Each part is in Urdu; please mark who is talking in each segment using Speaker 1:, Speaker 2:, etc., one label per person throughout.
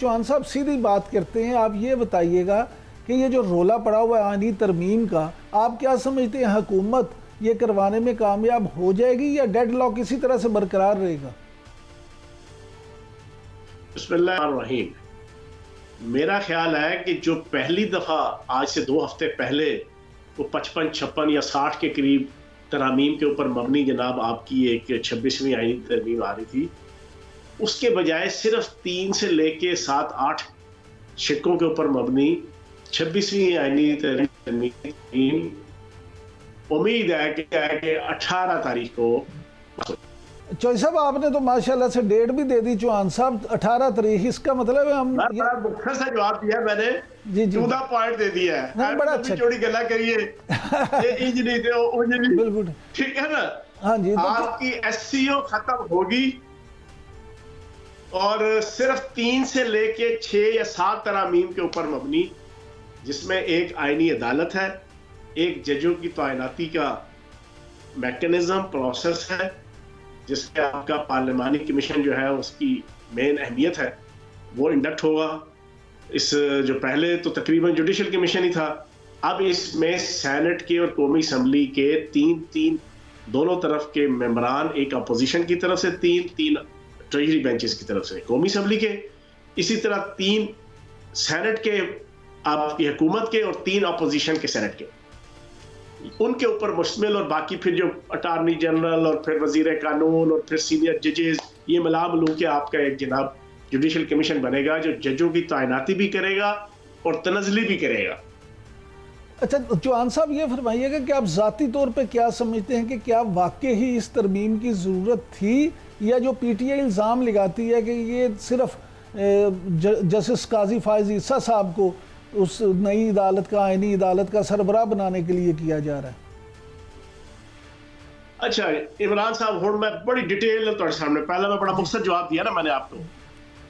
Speaker 1: چوہان صاحب سیدھی بات کرتے ہیں، آپ یہ بتائیے گا کہ یہ جو رولا پڑا ہوا ہے آئینی ترمیم کا، آپ کیا سمجھتے ہیں حکومت یہ کروانے میں کامیاب ہو جائے گی یا ڈیڈ لاک اسی طرح سے برقرار رہے گا؟
Speaker 2: بسم اللہ الرحمن الرحیم۔ میرا خیال ہے کہ جو پہلی دفعہ آج سے 2 ہفتے پہلے وہ 55 56 یا 60 کے قریب ترامیم کے اوپر مبنی جناب آپ کی ایک 26ویں آئینی ترمیم آ رہی تھی، اس کے بجائے صرف 3 سے لے کے 7 8 شکوں کے اوپر مبنی 26ویں آئینی ترمیم امید ہے کہ 18 تاریخ کو۔
Speaker 1: چوہی صاحب آپ نے تو ماشاءاللہ سے ڈیٹ بھی دے دی چوہان صاحب 18 تاریخ، اس کا مطلب ہے ہم
Speaker 2: بڑا مختصر سا جواب دیا میں نے،
Speaker 1: جی
Speaker 2: 14 پوائنٹ دے دیا ہے،
Speaker 1: بڑا اچھا
Speaker 2: چوڑی گلا کریے
Speaker 1: بالکل
Speaker 2: ٹھیک ہے نا۔
Speaker 1: ہاں جی،
Speaker 2: آپ کی ایس سی او ختم ہوگی اور صرف 3 سے لے کے 6 یا 7 ترامیم کے اوپر مبنی، جس میں ایک آئینی عدالت ہے، ایک ججوں کی تعیناتی کا میکنزم پروسیس ہے، جس کے آپ کا پارلیمانی کمیشن جو ہے اس کی مین اہمیت ہے، وہ انڈکٹ ہوگا۔ اس جو پہلے تو تقریباً جوڈیشل کمیشن ہی تھا، اب اس میں سینٹ کے اور قومی اسمبلی کے 3 دونوں طرف کے ممبران، ایک اپوزیشن کی طرف سے 3 ٹریجری بینچز کی طرف سے قومی اسمبلی کے، اسی طرح 3 سینٹ کے آپ کی حکومت کے اور 3 اپوزیشن کے سینٹ کے، ان کے اوپر مشتمل، اور باقی پھر جو اٹارنی جنرل اور پھر وزیر قانون اور پھر سینئر ججز، یہ ملا ملو کے آپ کا ایک جناب جوڈیشل کمیشن بنے گا جو ججوں کی تعیناتی بھی کرے گا اور تنزلی بھی کرے گا۔
Speaker 1: اچھا چوہان صاحب یہ فرمائیے گا کہ آپ ذاتی طور پہ کیا سمجھتے ہیں کہ کیا واقعی ہی اس ترمیم کی ضرورت تھی، یا جو پی ٹی آئی الزام لگاتی ہے کہ یہ صرف جسٹس قاضی فائز عیسیٰ صاحب کو اس نئی عدالت کا، آئینی عدالت کا سربراہ بنانے کے لیے کیا جا رہا ہے؟
Speaker 2: اچھا عمران صاحب، ہوں میں بڑی ڈیٹیل تھوڑے سامنے، پہلا میں بڑا مختصر جواب دیا نا میں نے آپ کو۔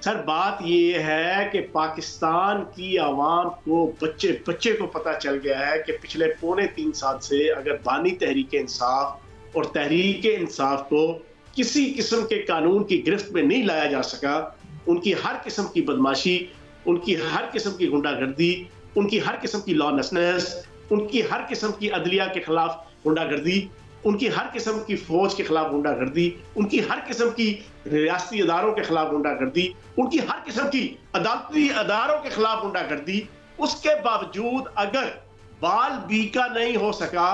Speaker 2: سر بات یہ ہے کہ پاکستان کی عوام کو، بچے کو پتہ چل گیا ہے کہ پچھلے 2.25 سال سے اگر بانی تحریک انصاف اور تحریک انصاف کو کسی قسم کے قانون کی گرفت میں نہیں لایا جا سکا، ان کی ہر قسم کی بدماشی، ان کی ہر قسم کی غنڈہ گردی، ان کی ہر قسم کی لانسنس، ان کی ہر قسم کی عدلیہ کے خلاف غنڈہ گردی، ان کی ہر قسم کی فوج کے خلاف غنڈہ گردی، ان کی ہر قسم کی ریاستی اداروں کے خلاف غنڈہ گردی، ان کی ہر قسم کی عدالتی اداروں کے خلاف غنڈہ گردی، اس کے باوجود اگر بال بیکا نہیں ہو سکا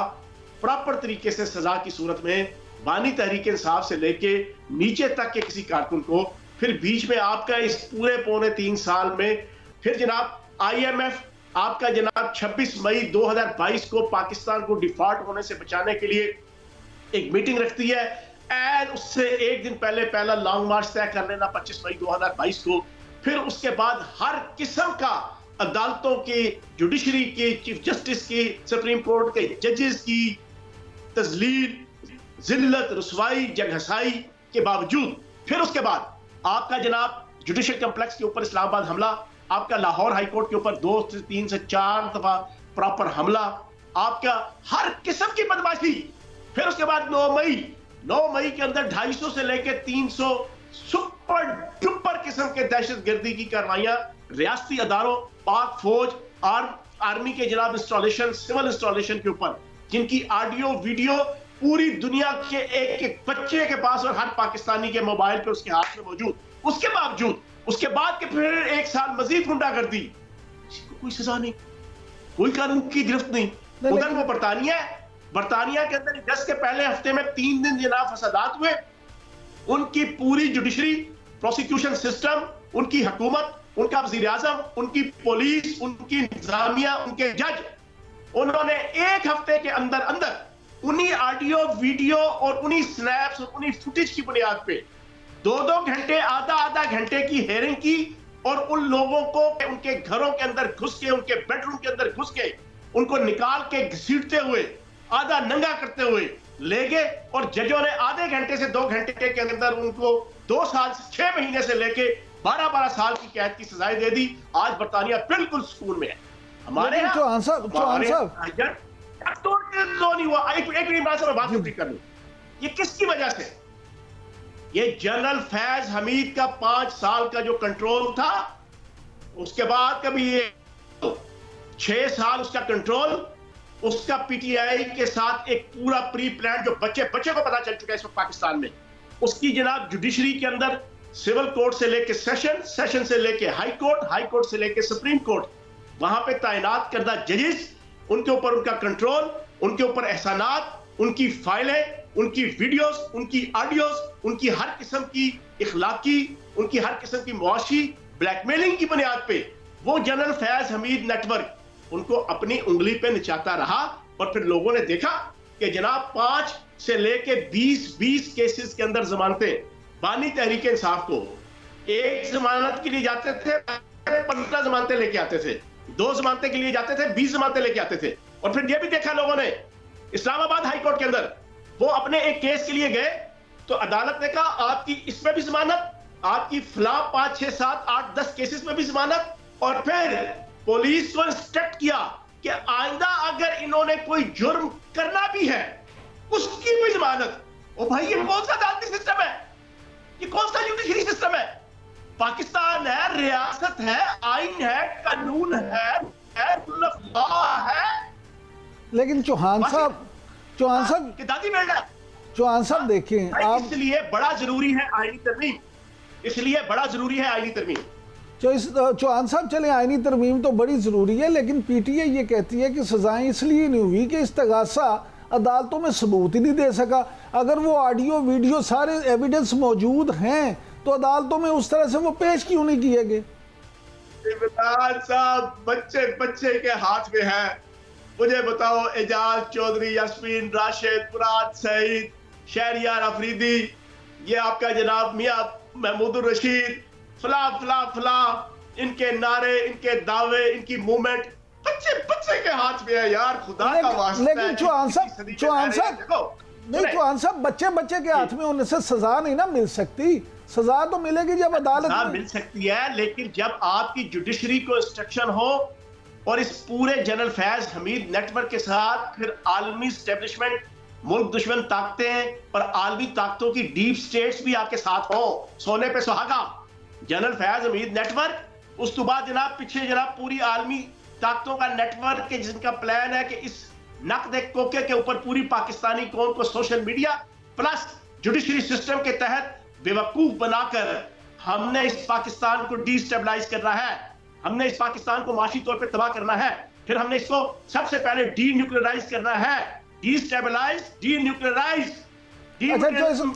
Speaker 2: پراپر طریقے سے سزا کی صورت میں بانی تحریک انصاف سے لے کے نیچے تک کے کسی کارکن کو، پھر بیچ میں آپ کا اس پورے 2.25 سال میں پھر جناب آئی ایم ایف آپ کا جناب 26 مئی 2022 کو پاکستان کو ڈیفالٹ ہونے سے بچانے کے لیے ایک میٹنگ رکھتی ہے، اور اس سے ایک دن پہلے پہلا لانگ مارچ طے کر لینا 25 مئی 2022 کو، پھر اس کے بعد ہر قسم کا عدالتوں کی، جوڈیشری کی، چیف جسٹس کی، سپریم کورٹ کے ججز کی تذلیل، ذلت، رسوائی، جگ ہسائی کے باوجود پھر اس کے بعد آپ کا جناب جوڈیشل کمپلیکس کے اوپر اسلام آباد حملہ، آپ کا لاہور ہائی کورٹ کے اوپر 2 سے 3 سے 4 دفعہ پراپر حملہ، آپ کا ہر قسم کی بدماشی، پھر اس کے بعد 9 مئی کے اندر 250 سے لے کے 300 سپر ڈپر قسم کے دہشت گردی کی کارروائیاں ریاستی اداروں، پاک فوج، آرمی کے جناب انسٹالیشن، سول انسٹالیشن کے اوپر، جن کی آڈیو ویڈیو پوری دنیا کے ایک بچے کے پاس اور ہر پاکستانی کے موبائل پہ اس کے ہاتھ میں موجود، اس کے باوجود اس کے بعد کے پھر 1 سال مزید غنڈہ گردی، کوئی سزا نہیں، کوئی قانون کی گرفت نہیں۔ ادھر وہ برطانیہ کے اندر 10 کے پہلے ہفتے میں 3 دن جناب فسادات ہوئے، ان کی پوری جوڈیشری، پروسیکیوشن سسٹم، ان کی حکومت، ان کا وزیر اعظم، ان کی پولیس، ان کی انتظامیہ، ان کے جج، انہوں نے 1 ہفتے کے اندر انہی آڈیو ویڈیو اور انہی سنیپس اور انہی فوٹیج کی بنیاد پہ 2 گھنٹے، آدھا گھنٹے کی ہیئرنگ کی، اور ان لوگوں کو ان کے گھروں کے اندر گھس کے، ان کے بیڈ روم کے اندر گھس کے، ان کو نکال کے گھسیٹتے ہوئے، آدھا ننگا کرتے ہوئے لے گئے، اور ججوں نے آدھے گھنٹے سے 2 گھنٹے کے اندر ان کو 2 سال سے 6 مہینے سے لے کے 12 سال کی قید کی سزائیں دے دی۔ آج برطانیہ بالکل سکون میں ہے۔ ہمارے
Speaker 1: چوہان صاحب
Speaker 2: یہ کس کی وجہ سے؟ یہ جنرل فیض حمید کا 5 سال کا جو کنٹرول تھا، اس کے بعد کبھی یہ 6 سال اس کا کنٹرول، اس کا پی ٹی آئی کے ساتھ ایک پورا پری پلان جو بچے کو پتا چل چکا ہے اس وقت پاکستان میں، اس کی جناب جوڈیشری کے اندر سول کورٹ سے لے کے سیشن سے لے کے ہائی کورٹ سے لے کے سپریم کورٹ، وہاں پہ تعینات کردہ ججز، ان کے اوپر ان کا کنٹرول، ان کے اوپر احسانات، ان کی فائلیں، ان کی ویڈیوز، ان کی آڈیوز، ان کی ہر قسم کی اخلاقی، ان کی ہر قسم کی معاشی بلیک میلنگ کی بنیاد پہ وہ general Fayyaz Hameed network ان کو اپنی انگلی پہ نچاتا رہا، اور پھر لوگوں نے دیکھا کہ جناب 5 سے لے کے 20 کیسز کے اندر ضمانتیں بانی تحریک انصاف کو، ایک ضمانت کے لیے جاتے تھے 15 ضمانتیں لے کے آتے تھے، 2 ضمانتیں کے لیے جاتے تھے 20 ضمانتیں لے کے آتے تھے، اور پھر یہ بھی دیکھا لوگوں نے اسلام آباد ہائی کورٹ کے اندر وہ اپنے ایک کیس کے لیے گئے تو عدالت نے کہا آپ کی اس میں بھی ضمانت، آپ کی فلاں 5 6 7 8 10 کیسز میں بھی ضمانت، اور پھر پولیس کو انسٹرکٹ کیا کہ آئندہ اگر انہوں نے کوئی جرم کرنا بھی ہے اس کی بھی ضمانت۔ او بھائی یہ کون سا عدالتی سسٹم ہے؟ یہ کون سا جوڈیشری سسٹم ہے؟ پاکستان ہے، ریاست ہے، آئین ہے، قانون ہے،
Speaker 1: لیکن چوہان صاحب دیکھیں آپ،
Speaker 2: اس لیے بڑا ضروری ہے آئینی ترمیم، اس لیے بڑا ضروری ہے آئینی ترمیم۔
Speaker 1: چوہان صاحب چلیں آئینی ترمیم تو بڑی ضروری ہے، لیکن پی ٹی آئی یہ کہتی ہے کہ سزائیں اس لیے نہیں ہوئی کہ استغاثہ عدالتوں میں ثبوت ہی نہیں دے سکا۔ اگر وہ آڈیو ویڈیو سارے ایویڈنس موجود ہیں تو عدالتوں میں اس طرح سے وہ پیش کیوں نہیں کیے گئے؟
Speaker 2: عمران صاحب بچے کے ہاتھ میں ہے۔ مجھے بتاؤ اعجاز چودھری، یاسمین راشد، مراد سعید، شہریار افریدی، یہ آپ کا جناب میاں محمود الرشید، فلاں ان کے نعرے، ان کے دعوے، ان کی موومنٹ بچے کے ہاتھ میں ہے یار، خدا کا واسطہ ہے۔
Speaker 1: لیکن چوہان صاحب بچے کے ہاتھ میں ہونے سے سزا نہیں نہ مل سکتی، سزا تو ملے گی جب عدالت
Speaker 2: مل سکتی ہے، لیکن جب آپ کی جوڈیشری کو انسٹرکشن ہو اور اس پورے general Fayyaz Hameed net work کے ساتھ پھر عالمی اسٹیبلشمنٹ، ملک دشمن طاقتیں اور عالمی طاقتوں کی ڈیپ سٹیٹس بھی آپ کے ساتھ ہوں، سونے پہ سہاگا general Fayyaz Hameed net work, اس تو بعد جناب پیچھے جناب پوری عالمی طاقتوں کا نیٹ ورک جن کا پلان ہے کہ اس نقد کوکے کے اوپر پوری پاکستانی قوم کو social media plus judiciary system کے تحت بے وقوف بنا کر ہم نے اس پاکستان کو ڈی سٹیبلائز کرنا ہے، ہم نے اس پاکستان کو معاشی طور پہ تباہ کرنا ہے، پھر ہم نے اس کو سب سے پہلے ڈی نیوکلیئرائز کرنا ہے، ڈی سٹیبلائز، ڈی نیوکلیئرائز۔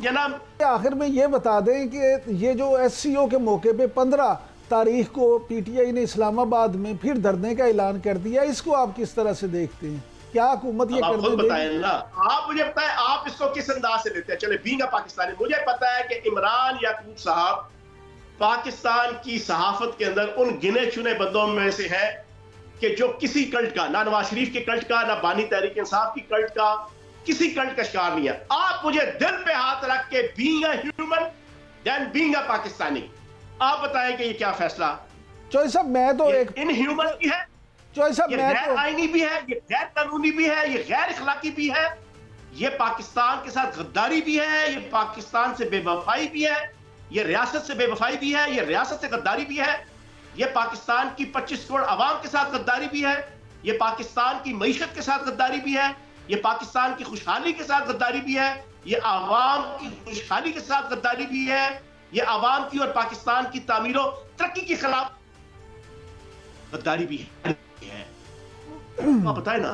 Speaker 1: جناب آخر میں یہ بتا دیں کہ یہ جو ایس سی او کے موقع پہ 15 تاریخ کو پی ٹی آئی نے اسلام آباد میں پھر دھرنے کا اعلان کر دیا، اس کو آپ کس طرح سے دیکھتے ہیں؟ کیا حکومت یہ کر دے گی؟
Speaker 2: آپ مجھے بتائیں آپ اس کو کس انداز سے لیتے ہیں؟ چلے بینگ اے پاکستانی، مجھے پتا ہے کہ عمران یعقوب صاحب پاکستان کی صحافت کے اندر ان گنے چنے بندوں میں سے ہیں کہ جو کسی کلٹ کا، نہ نواز شریف کے کلٹ کا، نہ بانی تحریک انصاف کی کلٹ کا، کسی کلٹ کا شکار نہیں ہے۔ آپ مجھے دل پہ ہاتھ رکھ کے being a human then being a Pakistani, آپ بتائیں کہ یہ کیا فیصلہ؟
Speaker 1: چوہی صاحب میں تو ایک
Speaker 2: ان ہیومن کی ہے، یہ غیر آئینی بھی ہے، یہ غیر قانونی بھی ہے، یہ غیر اخلاقی بھی ہے، یہ پاکستان کے ساتھ غداری بھی ہے، یہ پاکستان سے بے وفائی بھی ہے، یہ ریاست سے بے وفائی بھی ہے، یہ ریاست سے غداری بھی ہے، یہ پاکستان کی 25 کروڑ عوام کے ساتھ غداری بھی ہے، یہ پاکستان کی معیشت کے ساتھ غداری بھی ہے، یہ پاکستان کی خوشحالی کے ساتھ غداری بھی ہے، یہ عوام کی خوشحالی کے ساتھ غداری بھی ہے، یہ عوام کی اور پاکستان کی تعمیر و ترقی کے خلاف غداری بھی ہے۔ آپ بتائیں نا،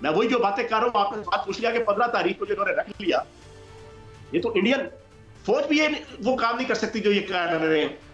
Speaker 2: میں وہی جو باتیں کر رہا ہوں، آپ نے بات پوچھ لیا کہ 15 تاریخ کو جو انہوں نے رکھ لیا، یہ تو انڈین فوج بھی وہ کام نہیں کر سکتی جو یہ کر رہے ہیں۔